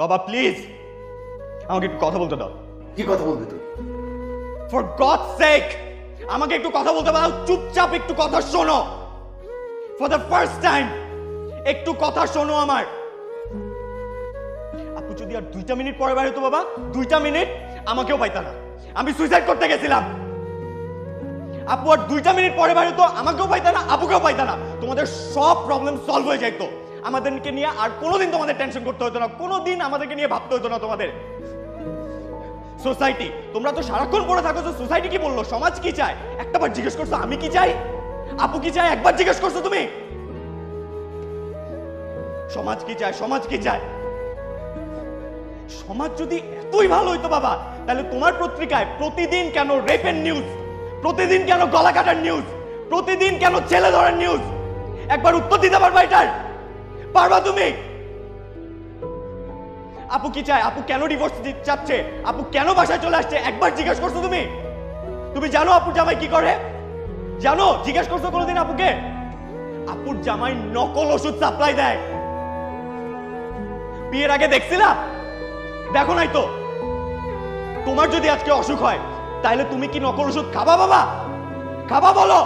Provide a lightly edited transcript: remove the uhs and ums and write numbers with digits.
বাবা প্লিজ আমাকে একটু কথা বলতে দাও। কি কথা বলবি তুই? ফর গড সেক আমাকে একটু কথা বলতে দাও। চুপচাপ একটু কথা শোনো। ফর দ্য ফার্স্ট টাইম একটু কথা শোনো আমার। আপু যদি আর 2টা মিনিট পরে বাইরে তো বাবা 2টা মিনিট আমাকেও পাইতা না। আমি সুইসাইড করতে গেছিলাম। আপু আর 2টা মিনিট পরে বাইরে তো আমাকেও পাইতা না, আপুকেও পাইতা না। তোমাদের সব প্রবলেম সলভ হয়ে যাইতো। আমাদেরকে নিয়ে আর কোনোদিন তোমাদের টেনশন করতে হতো না, কোনোদিন আমাদেরকে নিয়ে ভাবতে হতো না তোমাদের। সোসাইটি, তোমরা তো সারাক্ষণ পড়ে থাকো যে সোসাইটি কি বললো, সমাজ কি চায়। একটাবার জিজ্ঞেস করছো আমি কি চাই, আপু কি চায়? একবার জিজ্ঞেস করছো তুমি সমাজ কি চায়? সমাজ কি চায়? সমাজ যদি এতই ভালো হইতো বাবা, তাহলে তোমার পত্রিকায় প্রতিদিন কেন রেপের নিউজ, প্রতিদিন কেন গলা কাটার নিউজ, প্রতিদিন কেন ছেলে ধরার নিউজ? একবার উত্তর দিতে পারবা এটার? পারবা তুমি? আপু কি চায়? আপু কেন ডিভোর্স চাচ্ছে? আপু কেন বাসায় চলে আসছে? একবার জিজ্ঞেস করছো তুমি? তুমি জানো আপুর জামাই কি করে? জানো? জিজ্ঞেস করছো কোনোদিন আপুকে? আপুর জামাই নকল ওষুধ সাপ্লাই দেয়। বিয়ের আগে দেখছিলা? দেখো নাই তো? তোমার যদি আজকে অসুখ হয় তাহলে তুমি কি নকল ওষুধ খাবা বাবা? খাবা বলো?